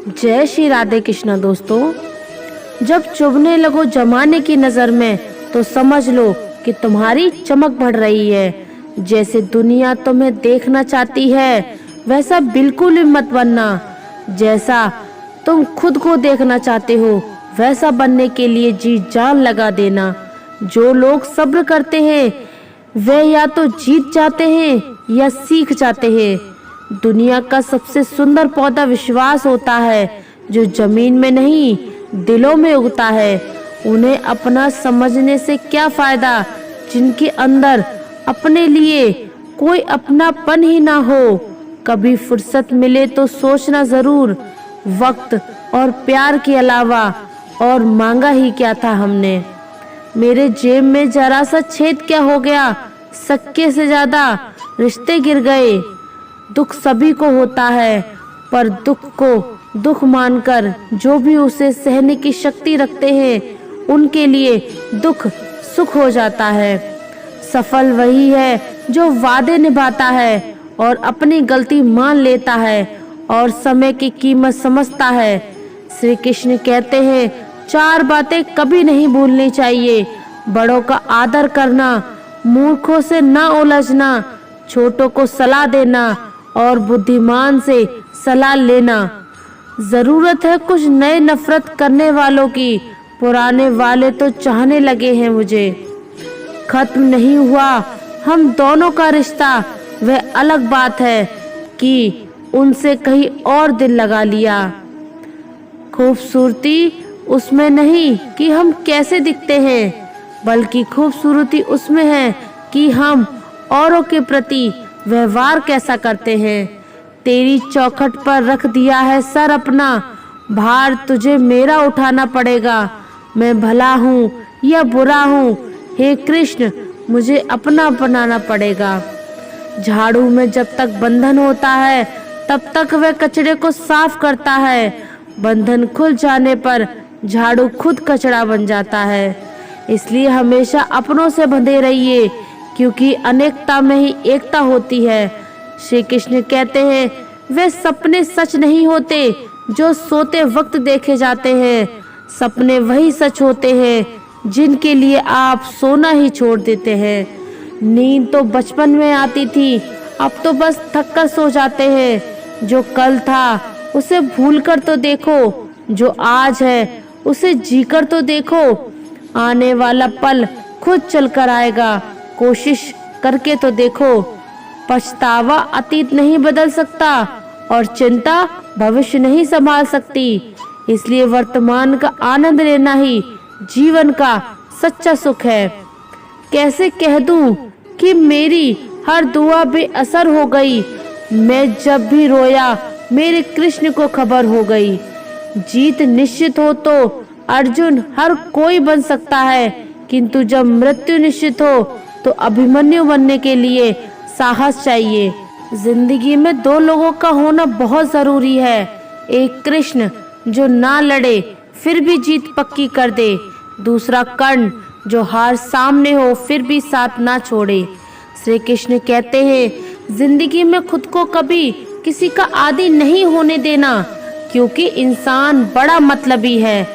जय श्री राधे कृष्णा। दोस्तों, जब चुभने लगो जमाने की नजर में तो समझ लो कि तुम्हारी चमक बढ़ रही है। जैसे दुनिया तुम्हें देखना चाहती है वैसा बिल्कुल भी मत बनना। जैसा तुम खुद को देखना चाहते हो वैसा बनने के लिए जी जान लगा देना। जो लोग सब्र करते हैं वे या तो जीत जाते हैं या सीख जाते हैं। दुनिया का सबसे सुंदर पौधा विश्वास होता है, जो जमीन में नहीं दिलों में उगता है। उन्हें अपना समझने से क्या फायदा जिनके अंदर अपने लिए कोई अपनापन ही ना हो। कभी फुर्सत मिले तो सोचना जरूर, वक्त और प्यार के अलावा और मांगा ही क्या था हमने। मेरे जेब में जरा सा छेद क्या हो गया, सक्के से ज्यादा रिश्ते गिर गए। दुख सभी को होता है, पर दुख को दुख मानकर जो भी उसे सहने की शक्ति रखते हैं उनके लिए दुख सुख हो जाता है। सफल वही है जो वादे निभाता है और अपनी गलती मान लेता है और समय की कीमत समझता है। श्री कृष्ण कहते हैं, 4 बातें कभी नहीं भूलनी चाहिए। बड़ों का आदर करना, मूर्खों से ना उलझना, छोटों को सलाह देना और बुद्धिमान से सलाह लेना। जरूरत है कुछ नए नफरत करने वालों की, पुराने वाले तो चाहने लगे हैं मुझे। खत्म नहीं हुआ हम दोनों का रिश्ता, वह अलग बात है कि उनसे कहीं और दिल लगा लिया। खूबसूरती उसमें नहीं कि हम कैसे दिखते हैं, बल्कि खूबसूरती उसमें है कि हम औरों के प्रति व्यवहार कैसा करते हैं। तेरी चौखट पर रख दिया है सर अपना, भार तुझे मेरा उठाना पड़ेगा। मैं भला हूँ या बुरा हूँ, हे कृष्ण मुझे अपना बनाना पड़ेगा। झाड़ू में जब तक बंधन होता है तब तक वह कचरे को साफ करता है। बंधन खुल जाने पर झाड़ू खुद कचरा बन जाता है। इसलिए हमेशा अपनों से बंधे रहिए, क्योंकि अनेकता में ही एकता होती है। श्री कृष्ण कहते हैं, वे सपने सच नहीं होते जो सोते वक्त देखे जाते हैं। सपने वही सच होते हैं जिनके लिए आप सोना ही छोड़ देते हैं। नींद तो बचपन में आती थी, अब तो बस थक कर सो जाते हैं। जो कल था उसे भूल कर तो देखो, जो आज है उसे जीकर तो देखो। आने वाला पल खुद चल कर आएगा, कोशिश करके तो देखो। पछतावा अतीत नहीं बदल सकता और चिंता भविष्य नहीं संभाल सकती। इसलिए वर्तमान का आनंद लेना ही जीवन का सच्चा सुख है। कैसे कह दूं कि मेरी हर दुआ बेअसर हो गई। मैं जब भी रोया मेरे कृष्ण को खबर हो गई। जीत निश्चित हो तो अर्जुन हर कोई बन सकता है, किंतु जब मृत्यु निश्चित हो तो अभिमन्यु बनने के लिए साहस चाहिए। जिंदगी में 2 लोगों का होना बहुत जरूरी है। एक कृष्ण जो ना लड़े फिर भी जीत पक्की कर दे, दूसरा कर्ण जो हार सामने हो फिर भी साथ ना छोड़े। श्री कृष्ण कहते हैं, जिंदगी में खुद को कभी किसी का आदी नहीं होने देना, क्योंकि इंसान बड़ा मतलबी है।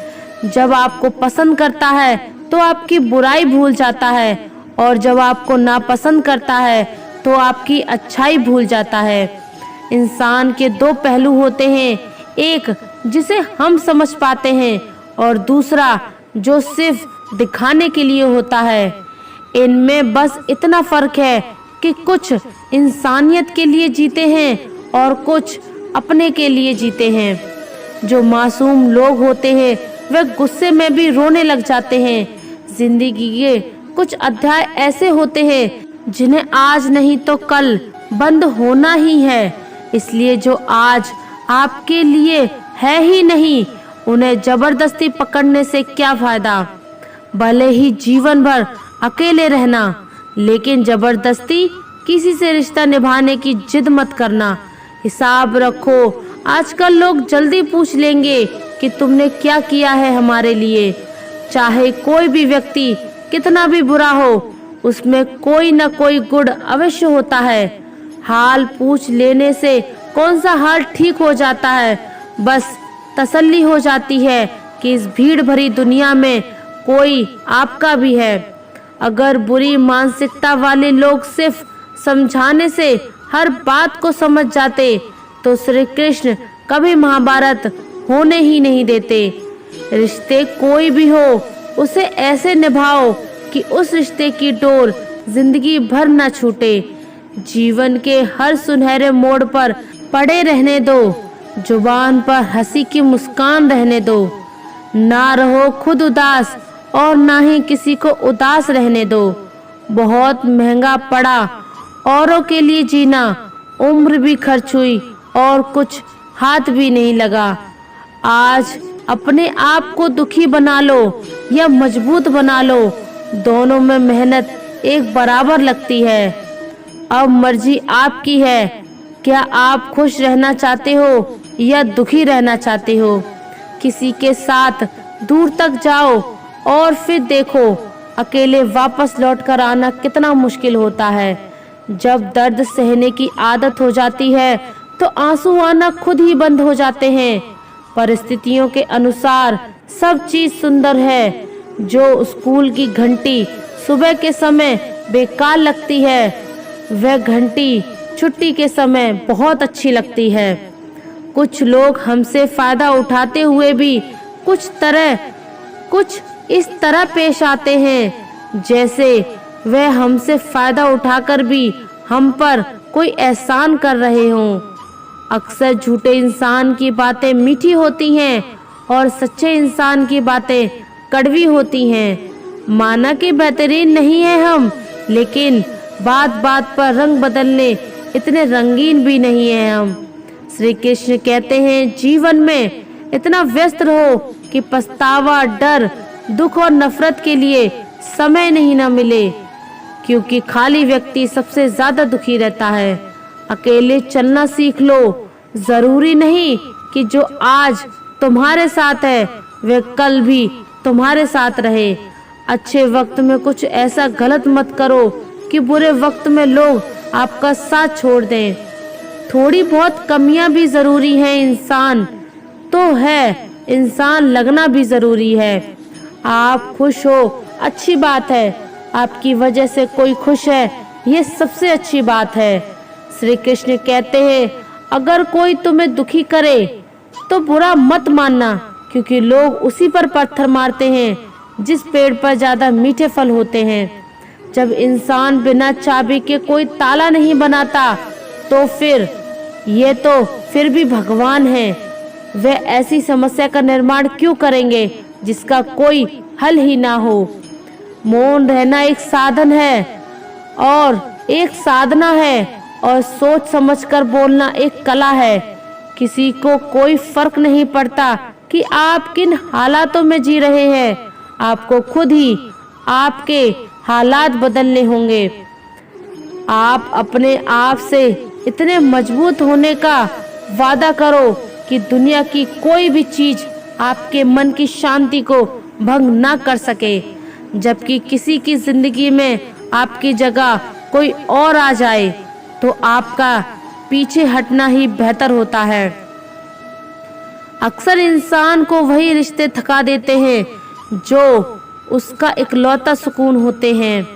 जब आपको पसंद करता है तो आपकी बुराई भूल जाता है, और जब आपको नापसंद करता है तो आपकी अच्छाई भूल जाता है। इंसान के 2 पहलू होते हैं, एक जिसे हम समझ पाते हैं और दूसरा जो सिर्फ दिखाने के लिए होता है। इनमें बस इतना फर्क है कि कुछ इंसानियत के लिए जीते हैं और कुछ अपने के लिए जीते हैं। जो मासूम लोग होते हैं वे गुस्से में भी रोने लग जाते हैं। जिंदगी के कुछ अध्याय ऐसे होते हैं जिन्हें आज नहीं तो कल बंद होना ही है। इसलिए जो आज आपके लिए है ही नहीं, उन्हें जबरदस्ती पकड़ने से क्या फायदा। भले ही जीवन भर अकेले रहना, लेकिन जबरदस्ती किसी से रिश्ता निभाने की जिद मत करना। हिसाब रखो, आजकल लोग जल्दी पूछ लेंगे कि तुमने क्या किया है हमारे लिए। चाहे कोई भी व्यक्ति कितना भी बुरा हो, उसमें कोई न कोई गुण अवश्य होता है। हाल पूछ लेने से कौन सा हाल ठीक हो जाता है। बस तसल्ली हो जाती है कि इस भीड़ भरी दुनिया में कोई आपका भी है। अगर बुरी मानसिकता वाले लोग सिर्फ समझाने से हर बात को समझ जाते तो श्री कृष्ण कभी महाभारत होने ही नहीं देते। रिश्ते कोई भी हो उसे ऐसे निभाओ कि उस रिश्ते की डोर जिंदगी भर न छूटे। जीवन के हर सुनहरे मोड़ पर पड़े रहने दो, जुबान पर हंसी की मुस्कान रहने दो। ना रहो खुद उदास और ना ही किसी को उदास रहने दो। बहुत महंगा पड़ा औरों के लिए जीना, उम्र भी खर्च हुई और कुछ हाथ भी नहीं लगा। आज अपने आप को दुखी बना लो या मजबूत बना लो, दोनों में मेहनत एक बराबर लगती है। अब मर्जी आपकी है, क्या आप खुश रहना चाहते हो या दुखी रहना चाहते हो। किसी के साथ दूर तक जाओ और फिर देखो अकेले वापस लौट कर आना कितना मुश्किल होता है। जब दर्द सहने की आदत हो जाती है तो आंसू आना खुद ही बंद हो जाते हैं। परिस्थितियों के अनुसार सब चीज सुंदर है। जो स्कूल की घंटी सुबह के समय बेकार लगती है, वह घंटी छुट्टी के समय बहुत अच्छी लगती है। कुछ लोग हमसे फायदा उठाते हुए भी कुछ इस तरह पेश आते हैं जैसे वह हमसे फायदा उठाकर भी हम पर कोई एहसान कर रहे हों। अक्सर झूठे इंसान की बातें मीठी होती हैं और सच्चे इंसान की बातें कड़वी होती हैं। माना कि बेहतरीन नहीं है हम, लेकिन बात बात पर रंग बदलने इतने रंगीन भी नहीं है हम। श्री कृष्ण कहते हैं जीवन में इतना व्यस्त रहो कि पछतावा, डर, दुख और नफरत के लिए समय नहीं न मिले, क्योंकि खाली व्यक्ति सबसे ज्यादा दुखी रहता है। अकेले चलना सीख लो। जरूरी नहीं कि जो आज तुम्हारे साथ है वह कल भी तुम्हारे साथ रहे। अच्छे वक्त में कुछ ऐसा गलत मत करो कि बुरे वक्त में लोग आपका साथ छोड़ दें। थोड़ी बहुत कमियां भी जरूरी हैं, इंसान लगना भी जरूरी है। आप खुश हो, अच्छी बात है। आपकी वजह से कोई खुश है, ये सबसे अच्छी बात है। श्री कृष्ण कहते हैं अगर कोई तुम्हें दुखी करे तो बुरा मत मानना, क्योंकि लोग उसी पर पत्थर मारते हैं जिस पेड़ पर ज्यादा मीठे फल होते हैं। जब इंसान बिना चाबी के कोई ताला नहीं बनाता तो फिर भी भगवान है। वे ऐसी समस्या का निर्माण क्यों करेंगे जिसका कोई हल ही ना हो। मौन रहना एक साधन है और एक साधना है, और सोच समझकर बोलना एक कला है। किसी को कोई फर्क नहीं पड़ता कि आप किन हालातों में जी रहे हैं, आपको खुद ही आपके हालात बदलने होंगे। आप अपने आप से इतने मजबूत होने का वादा करो कि दुनिया की कोई भी चीज आपके मन की शांति को भंग ना कर सके। जबकि किसी की जिंदगी में आपकी जगह कोई और आ जाए तो आपका पीछे हटना ही बेहतर होता है। अक्सर इंसान को वही रिश्ते थका देते हैं जो उसका इकलौता सुकून होते हैं।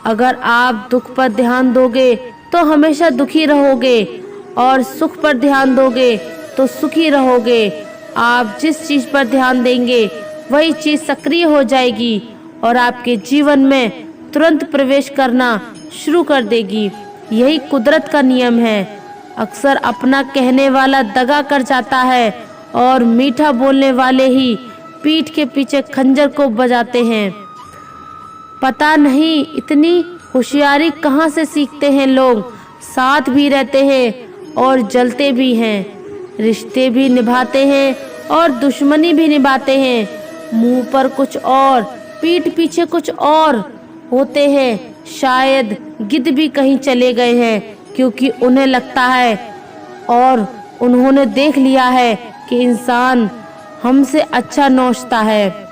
अगर आप दुख पर ध्यान दोगे तो हमेशा दुखी रहोगे, और सुख पर ध्यान दोगे तो सुखी रहोगे। आप जिस चीज पर ध्यान देंगे वही चीज सक्रिय हो जाएगी और आपके जीवन में तुरंत प्रवेश करना शुरू कर देगी। यही कुदरत का नियम है। अक्सर अपना कहने वाला दगा कर जाता है और मीठा बोलने वाले ही पीठ के पीछे खंजर को बजाते हैं। पता नहीं इतनी होशियारी कहाँ से सीखते हैं लोग। साथ भी रहते हैं और जलते भी हैं, रिश्ते भी निभाते हैं और दुश्मनी भी निभाते हैं। मुंह पर कुछ और, पीठ पीछे कुछ और होते हैं। शायद गिद्ध भी कहीं चले गए हैं, क्योंकि उन्हें लगता है और उन्होंने देख लिया है कि इंसान हमसे अच्छा नोचता है।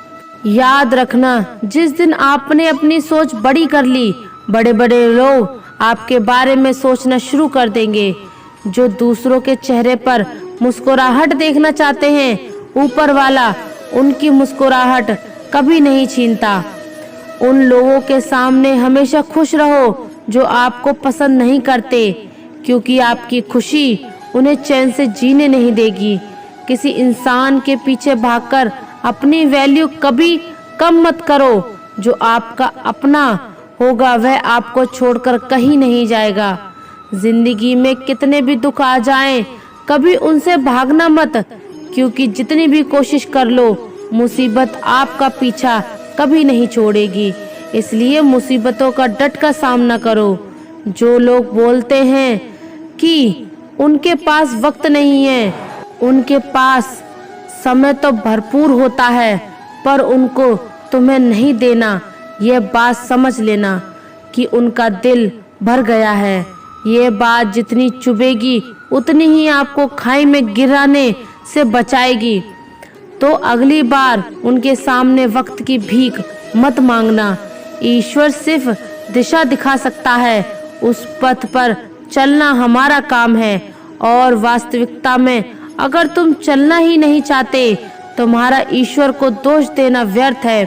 याद रखना, जिस दिन आपने अपनी सोच बड़ी कर ली, बड़े बड़े लोग आपके बारे में सोचना शुरू कर देंगे। जो दूसरों के चेहरे पर मुस्कुराहट देखना चाहते हैं ऊपर वाला उनकी मुस्कुराहट कभी नहीं छीनता। उन लोगों के सामने हमेशा खुश रहो जो आपको पसंद नहीं करते, क्योंकि आपकी खुशी उन्हें चैन से जीने नहीं देगी। किसी इंसान के पीछे भागकर अपनी वैल्यू कभी कम मत करो। जो आपका अपना होगा वह आपको छोड़कर कहीं नहीं जाएगा। जिंदगी में कितने भी दुख आ जाएं, कभी उनसे भागना मत, क्योंकि जितनी भी कोशिश कर लो मुसीबत आपका पीछा कभी नहीं छोड़ेगी। इसलिए मुसीबतों का डट कर सामना करो। जो लोग बोलते हैं कि उनके पास वक्त नहीं है, उनके पास समय तो भरपूर होता है, पर उनको तुम्हें नहीं देना, यह बात समझ लेना कि उनका दिल भर गया है। ये बात जितनी चुभेगी उतनी ही आपको खाई में गिराने से बचाएगी। तो अगली बार उनके सामने वक्त की भीख मत मांगना। ईश्वर सिर्फ दिशा दिखा सकता है, उस पथ पर चलना हमारा काम है। और वास्तविकता में अगर तुम चलना ही नहीं चाहते, तुम्हारा ईश्वर को दोष देना व्यर्थ है।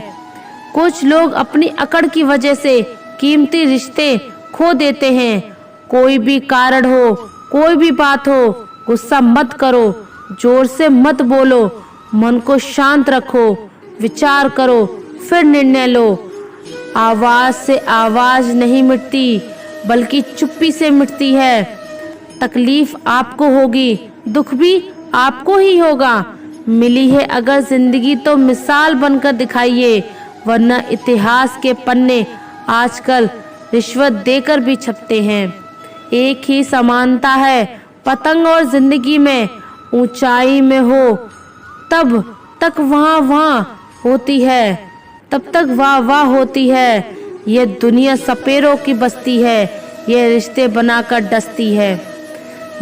कुछ लोग अपनी अकड़ की वजह से कीमती रिश्ते खो देते हैं। कोई भी कारण हो, कोई भी बात हो, गुस्सा मत करो, जोर से मत बोलो, मन को शांत रखो, विचार करो, फिर निर्णय लो। आवाज से आवाज नहीं मिटती, बल्कि चुप्पी से मिटती है। तकलीफ आपको होगी, दुख भी आपको ही होगा। मिली है अगर जिंदगी तो मिसाल बनकर दिखाइए, वरना इतिहास के पन्ने आजकल रिश्वत देकर भी छपते हैं। एक ही समानता है पतंग और जिंदगी में, ऊंचाई में हो तब तक वहाँ होती है, तब तक वाह होती है। ये दुनिया सपेरों की बस्ती है, ये रिश्ते बनाकर डसती है।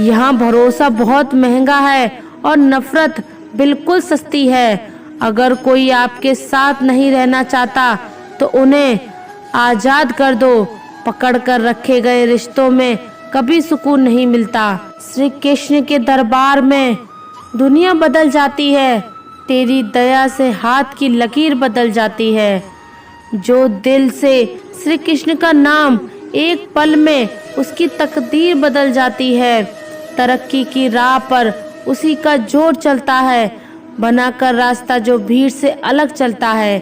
यहाँ भरोसा बहुत महंगा है और नफरत बिल्कुल सस्ती है। अगर कोई आपके साथ नहीं रहना चाहता तो उन्हें आजाद कर दो। पकड़ कर रखे गए रिश्तों में कभी सुकून नहीं मिलता। श्री कृष्ण के दरबार में दुनिया बदल जाती है, तेरी दया से हाथ की लकीर बदल जाती है। जो दिल से श्री कृष्ण का नाम एक पल में, उसकी तकदीर बदल जाती है। तरक्की की राह पर उसी का जोर चलता है, बनाकर रास्ता जो भीड़ से अलग चलता है।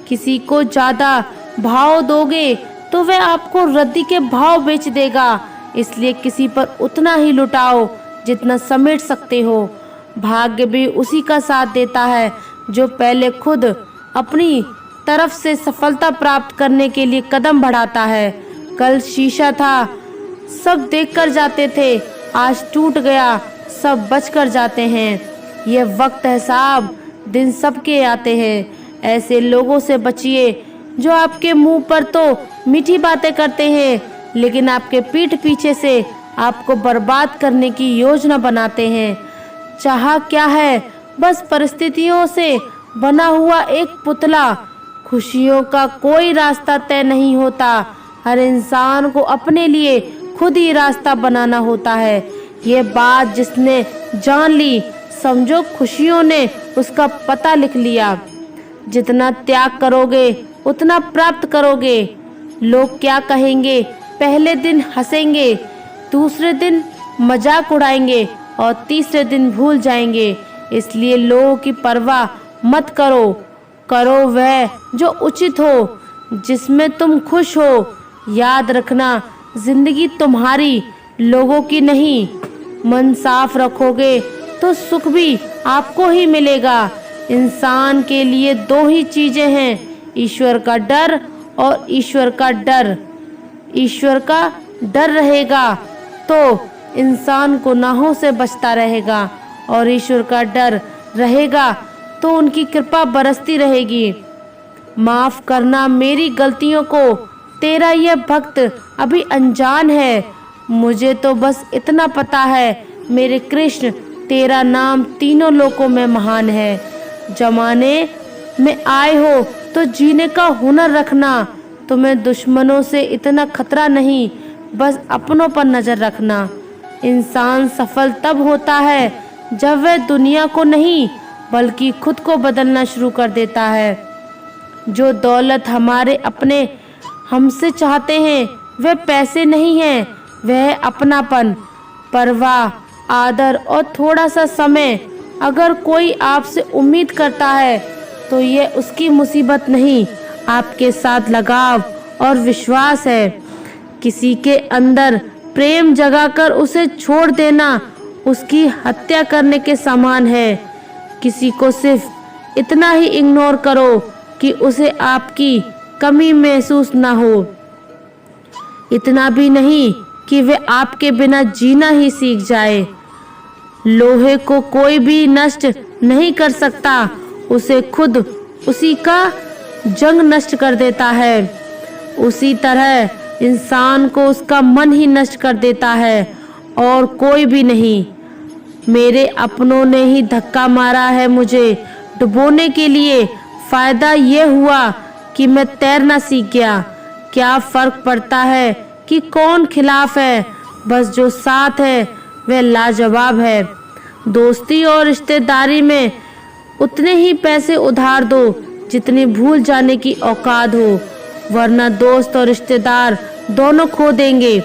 किसी को ज्यादा भाव दोगे तो वह आपको रद्दी के भाव बेच देगा। इसलिए किसी पर उतना ही लुटाओ जितना समेट सकते हो। भाग्य भी उसी का साथ देता है जो पहले खुद अपनी तरफ से सफलता प्राप्त करने के लिए कदम बढ़ाता है। कल शीशा था, सब देखकर जाते थे, आज टूट गया, सब बचकर जाते हैं। यह वक्त है साहब, दिन सबके आते हैं। ऐसे लोगों से बचिए जो आपके मुंह पर तो मीठी बातें करते हैं, लेकिन आपके पीठ पीछे से आपको बर्बाद करने की योजना बनाते हैं। चाह क्या है, बस परिस्थितियों से बना हुआ एक पुतला। खुशियों का कोई रास्ता तय नहीं होता, हर इंसान को अपने लिए खुद ही रास्ता बनाना होता है। ये बात जिसने जान ली, समझो खुशियों ने उसका पता लिख लिया। जितना त्याग करोगे उतना प्राप्त करोगे। लोग क्या कहेंगे, पहले दिन हंसेंगे, दूसरे दिन मजाक उड़ाएंगे और तीसरे दिन भूल जाएंगे। इसलिए लोगों की परवाह मत करो, करो वह जो उचित हो, जिसमें तुम खुश हो। याद रखना, जिंदगी तुम्हारी, लोगों की नहीं। मन साफ रखोगे तो सुख भी आपको ही मिलेगा। इंसान के लिए दो ही चीजें हैं, ईश्वर का डर और ईश्वर का डर। ईश्वर का डर रहेगा तो इंसान गुनाहों से बचता रहेगा, और ईश्वर का डर रहेगा तो उनकी कृपा बरसती रहेगी। माफ करना मेरी गलतियों को, तेरा यह भक्त अभी अनजान है। मुझे तो बस इतना पता है मेरे कृष्ण, तेरा नाम तीनों लोकों में महान है। जमाने में आए हो तो जीने का हुनर रखना। तुम्हें दुश्मनों से इतना खतरा नहीं, बस अपनों पर नजर रखना। इंसान सफल तब होता है जब वह दुनिया को नहीं, बल्कि खुद को बदलना शुरू कर देता है। जो दौलत हमारे अपने हमसे चाहते हैं वह पैसे नहीं है, वह है अपनापन, परवाह, आदर और थोड़ा सा समय। अगर कोई आपसे उम्मीद करता है तो ये उसकी मुसीबत नहीं, आपके साथ लगाव और विश्वास है। किसी के अंदर प्रेम जगाकर उसे छोड़ देना उसकी हत्या करने के समान है। किसी को सिर्फ इतना ही इग्नोर करो कि उसे आपकी कमी महसूस ना हो, इतना भी नहीं कि वे आपके बिना जीना ही सीख जाए। लोहे को कोई भी नष्ट नहीं कर सकता, उसे खुद उसी का जंग नष्ट कर देता है। उसी तरह इंसान को उसका मन ही नष्ट कर देता है और कोई भी नहीं। मेरे अपनों ने ही धक्का मारा है मुझे डुबोने के लिए। फायदा ये हुआ कि मैं तैरना सीख गया। क्या फर्क पड़ता है कि कौन खिलाफ है, बस जो साथ है वह लाजवाब है। दोस्ती और रिश्तेदारी में उतने ही पैसे उधार दो जितनी भूल जाने की औकात हो, वरना दोस्त और रिश्तेदार दोनों खो देंगे।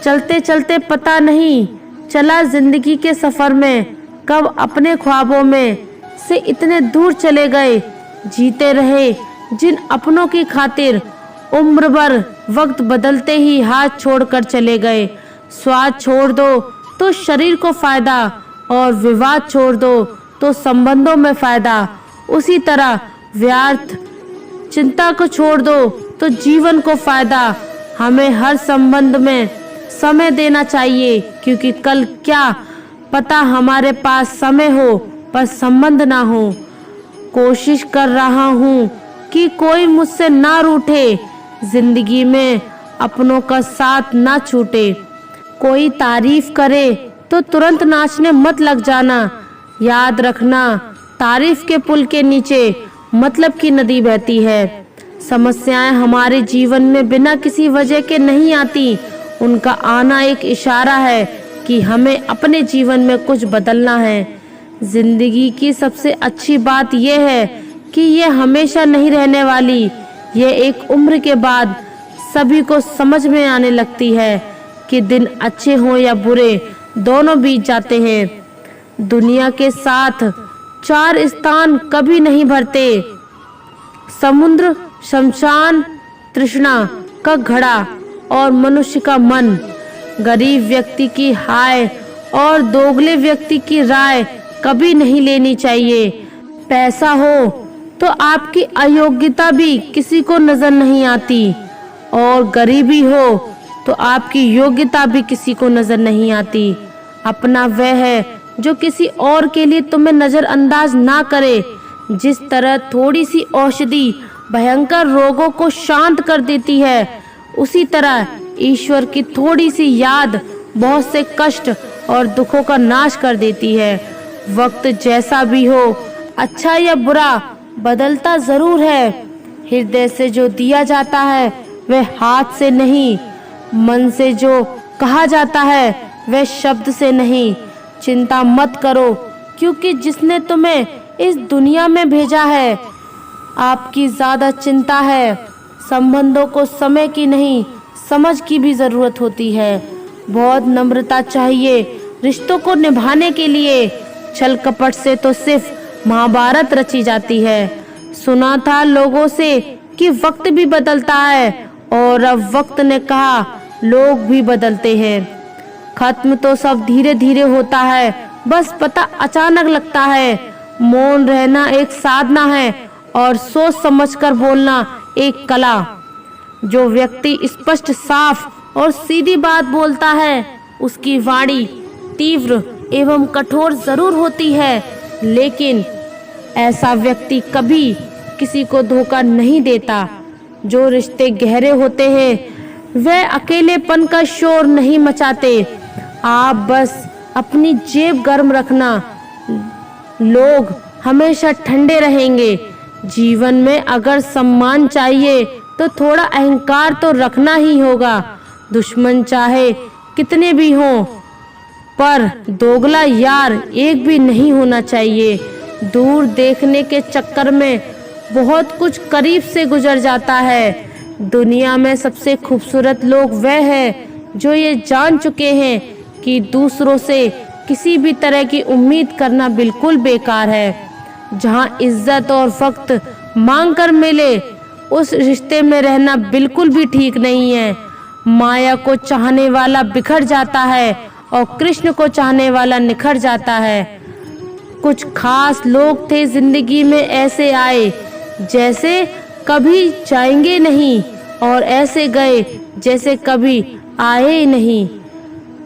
चलते चलते पता नहीं चला जिंदगी के सफर में कब अपने ख्वाबों में से इतने दूर चले गए। जीते रहे जिन अपनों की खातिर, उम्र भर वक्त बदलते ही हाथ छोड़कर चले गए। स्वाद छोड़ दो तो शरीर को फायदा और विवाद छोड़ दो तो संबंधों में फायदा। उसी तरह व्यर्थ चिंता को छोड़ दो तो जीवन को फायदा। हमें हर संबंध में समय देना चाहिए, क्योंकि कल क्या पता हमारे पास समय हो पर संबंध ना हो। कोशिश कर रहा हूँ कि कोई मुझसे ना रूठे, जिंदगी में अपनों का साथ ना छूटे। कोई तारीफ करे तो तुरंत नाचने मत लग जाना। याद रखना, तारीफ के पुल के नीचे मतलब की नदी बहती है। समस्याएं हमारे जीवन में बिना किसी वजह के नहीं आती, उनका आना एक इशारा है कि हमें अपने जीवन में कुछ बदलना है। जिंदगी की सबसे अच्छी बात यह है कि ये हमेशा नहीं रहने वाली। ये एक उम्र के बाद सभी को समझ में आने लगती है कि दिन अच्छे हों या बुरे, दोनों बीत जाते हैं। दुनिया के साथ 4 स्थान कभी नहीं भरते, समुद्र, शमशान, तृष्णा का घड़ा और मनुष्य का मन। गरीब व्यक्ति की हाय और दोगले व्यक्ति की राय कभी नहीं लेनी चाहिए। पैसा हो तो आपकी अयोग्यता भी किसी को नजर नहीं आती, और गरीबी हो तो आपकी योग्यता भी किसी को नजर नहीं आती। अपना वह है जो किसी और के लिए तुम्हें नजरअंदाज ना करे। जिस तरह थोड़ी सी औषधि भयंकर रोगों को शांत कर देती है, उसी तरह ईश्वर की थोड़ी सी याद बहुत से कष्ट और दुखों का नाश कर देती है। वक्त जैसा भी हो, अच्छा या बुरा, बदलता जरूर है। हृदय से जो दिया जाता है वह हाथ से नहीं, मन से जो कहा जाता है वह शब्द से नहीं। चिंता मत करो, क्योंकि जिसने तुम्हें इस दुनिया में भेजा है आपकी ज्यादा चिंता है। संबंधों को समय की नहीं, समझ की भी जरूरत होती है। बहुत नम्रता चाहिए रिश्तों को निभाने के लिए। छल कपट से तो सिर्फ महाभारत रची जाती है। सुना था लोगों से कि वक्त भी बदलता है, और अब वक्त ने कहा लोग भी बदलते हैं। खत्म तो सब धीरे धीरे होता है, बस पता अचानक लगता है। मौन रहना एक साधना है और सोच समझकर बोलना एक कला। जो व्यक्ति स्पष्ट, साफ और सीधी बात बोलता है उसकी वाणी तीव्र एवं कठोर जरूर होती है, लेकिन ऐसा व्यक्ति कभी किसी को धोखा नहीं देता। जो रिश्ते गहरे होते हैं वह अकेलेपन का शोर नहीं मचाते। आप बस अपनी जेब गर्म रखना, लोग हमेशा ठंडे रहेंगे। जीवन में अगर सम्मान चाहिए तो थोड़ा अहंकार तो रखना ही होगा। दुश्मन चाहे कितने भी हों, पर दोगला यार एक भी नहीं होना चाहिए। दूर देखने के चक्कर में बहुत कुछ करीब से गुजर जाता है। दुनिया में सबसे खूबसूरत लोग वह हैं जो ये जान चुके हैं कि दूसरों से किसी भी तरह की उम्मीद करना बिल्कुल बेकार है। जहाँ इज्जत और वक्त मांग कर मिले, उस रिश्ते में रहना बिल्कुल भी ठीक नहीं है। माया को चाहने वाला बिखर जाता है और कृष्ण को चाहने वाला निखर जाता है। कुछ खास लोग थे जिंदगी में ऐसे आए जैसे कभी जाएंगे नहीं, और ऐसे गए जैसे कभी आए ही नहीं।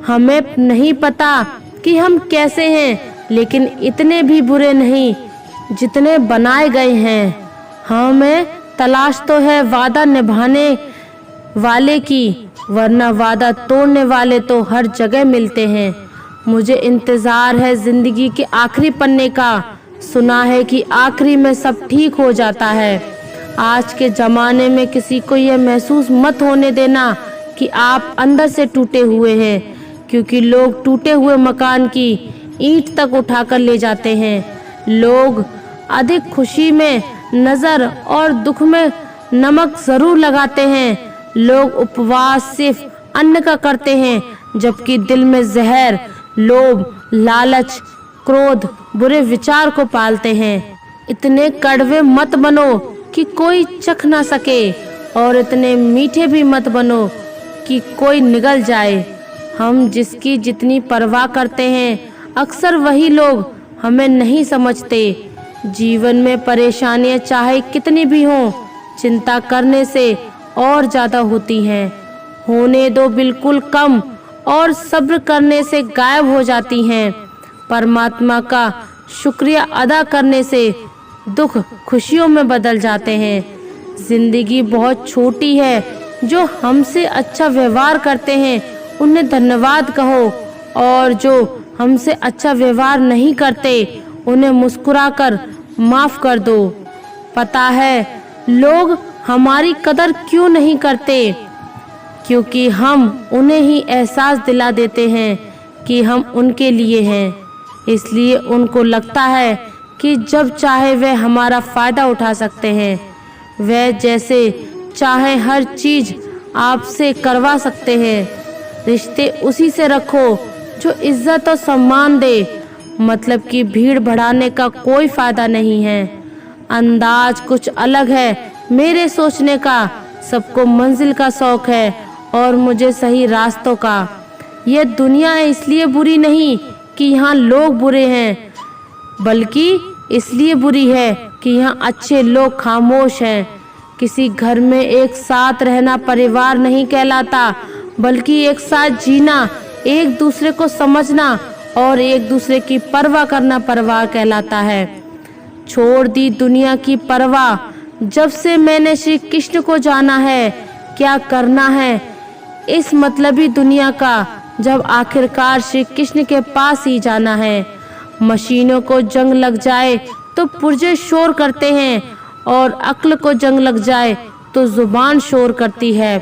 हमें नहीं पता कि हम कैसे हैं, लेकिन इतने भी बुरे नहीं जितने बनाए गए हैं। हमें तलाश तो है वादा निभाने वाले की, वरना वादा तोड़ने वाले तो हर जगह मिलते हैं। मुझे इंतज़ार है ज़िंदगी के आखिरी पन्ने का। सुना है कि आखिरी में सब ठीक हो जाता है। आज के ज़माने में किसी को यह महसूस मत होने देना कि आप अंदर से टूटे हुए हैं, क्योंकि लोग टूटे हुए मकान की ईंट तक उठाकर ले जाते हैं। लोग अधिक खुशी में नज़र और दुख में नमक ज़रूर लगाते हैं। लोग उपवास सिर्फ अन्न का करते हैं, जबकि दिल में जहर, लोभ, लालच, क्रोध, बुरे विचार को पालते हैं। इतने कड़वे मत बनो कि कोई चख ना सके, और इतने मीठे भी मत बनो कि कोई निगल जाए। हम जिसकी जितनी परवाह करते हैं, अक्सर वही लोग हमें नहीं समझते। जीवन में परेशानियां चाहे कितनी भी हों, चिंता करने से और ज़्यादा होती हैं। होने दो बिल्कुल कम, और सब्र करने से गायब हो जाती हैं। परमात्मा का शुक्रिया अदा करने से दुख खुशियों में बदल जाते हैं। जिंदगी बहुत छोटी है। जो हमसे अच्छा व्यवहार करते हैं उन्हें धन्यवाद कहो, और जो हमसे अच्छा व्यवहार नहीं करते उन्हें मुस्कुराकर माफ कर दो। पता है लोग हमारी कदर क्यों नहीं करते? क्योंकि हम उन्हें ही एहसास दिला देते हैं कि हम उनके लिए हैं। इसलिए उनको लगता है कि जब चाहे वह हमारा फ़ायदा उठा सकते हैं। वह जैसे चाहे हर चीज़ आपसे करवा सकते हैं। रिश्ते उसी से रखो जो इज्जत और सम्मान दे। मतलब कि भीड़ बढ़ाने का कोई फ़ायदा नहीं है। अंदाज कुछ अलग है मेरे सोचने का। सबको मंजिल का शौक़ है और मुझे सही रास्तों का। यह दुनिया इसलिए बुरी नहीं कि यहाँ लोग बुरे हैं, बल्कि इसलिए बुरी है कि यहाँ अच्छे लोग खामोश हैं। किसी घर में एक साथ रहना परिवार नहीं कहलाता, बल्कि एक साथ जीना, एक दूसरे को समझना और एक दूसरे की परवाह करना परिवार कहलाता है। छोड़ दी दुनिया की परवाह, जब से मैंने श्री कृष्ण को जाना है। क्या करना है इस मतलबी दुनिया का, जब आखिरकार श्री कृष्ण के पास ही जाना है। मशीनों को जंग लग जाए तो पुर्जे शोर करते हैं, और अक्ल को जंग लग जाए तो जुबान शोर करती है।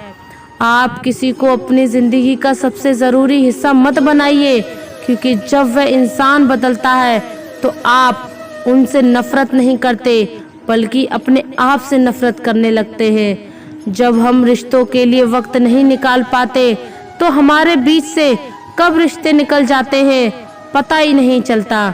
आप किसी को अपनी ज़िंदगी का सबसे ज़रूरी हिस्सा मत बनाइए, क्योंकि जब वह इंसान बदलता है तो आप उनसे नफ़रत नहीं करते, बल्कि अपने आप से नफ़रत करने लगते हैं। जब हम रिश्तों के लिए वक्त नहीं निकाल पाते तो हमारे बीच से कब रिश्ते निकल जाते हैं पता ही नहीं चलता।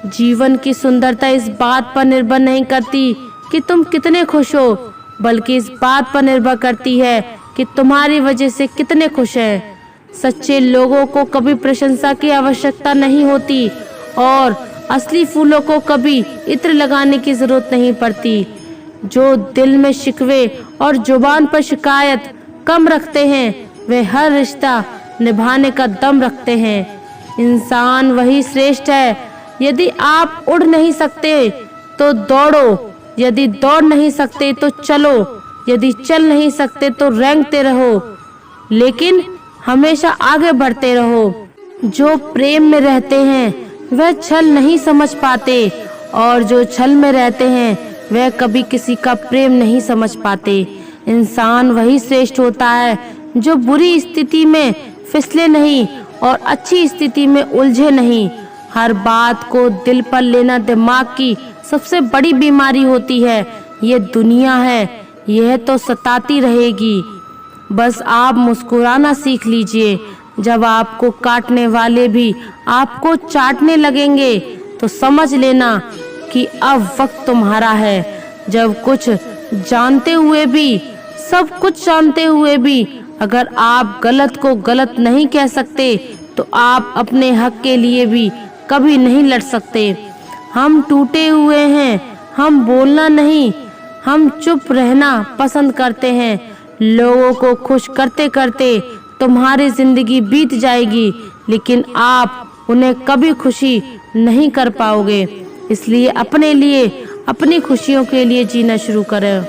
जीवन की सुंदरता इस बात पर निर्भर नहीं करती कि तुम कितने खुश हो, बल्कि इस बात पर निर्भर करती है कि तुम्हारी वजह से कितने खुश हैं। सच्चे लोगों को कभी प्रशंसा की आवश्यकता नहीं होती, और असली फूलों को कभी इत्र लगाने की जरूरत नहीं पड़ती। जो दिल में शिकवे और जुबान पर शिकायत कम रखते हैं, वे हर रिश्ता निभाने का दम रखते हैं। इंसान वही श्रेष्ठ है। यदि आप उड़ नहीं सकते तो दौड़ो, यदि दौड़ नहीं सकते तो चलो, यदि चल नहीं सकते तो रेंगते रहो, लेकिन हमेशा आगे बढ़ते रहो। जो प्रेम में रहते हैं वह छल नहीं समझ पाते, और जो छल में रहते हैं वह कभी किसी का प्रेम नहीं समझ पाते। इंसान वही श्रेष्ठ होता है जो बुरी स्थिति में फिसले नहीं और अच्छी स्थिति में उलझे नहीं। हर बात को दिल पर लेना दिमाग की सबसे बड़ी बीमारी होती है। ये दुनिया है, यह तो सताती रहेगी। बस आप मुस्कुराना सीख लीजिए। जब आपको काटने वाले भी आपको चाटने लगेंगे तो समझ लेना कि अब वक्त तुम्हारा है। जब कुछ जानते हुए भी, सब कुछ जानते हुए भी अगर आप गलत को गलत नहीं कह सकते तो आप अपने हक के लिए भी कभी नहीं लड़ सकते। हम टूटे हुए हैं, हम बोलना नहीं, हम चुप रहना पसंद करते हैं। लोगों को खुश करते करते तुम्हारी जिंदगी बीत जाएगी, लेकिन आप उन्हें कभी खुशी नहीं कर पाओगे। इसलिए अपने लिए, अपनी खुशियों के लिए जीना शुरू करें।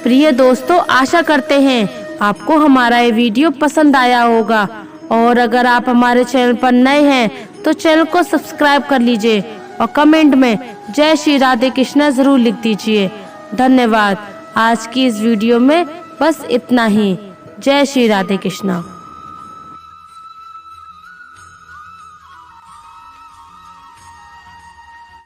प्रिय दोस्तों, आशा करते हैं आपको हमारा ये वीडियो पसंद आया होगा, और अगर आप हमारे चैनल पर नए हैं तो चैनल को सब्सक्राइब कर लीजिए और कमेंट में जय श्री राधे कृष्णा जरूर लिख दीजिए। धन्यवाद। आज की इस वीडियो में बस इतना ही। जय श्री राधे कृष्णा।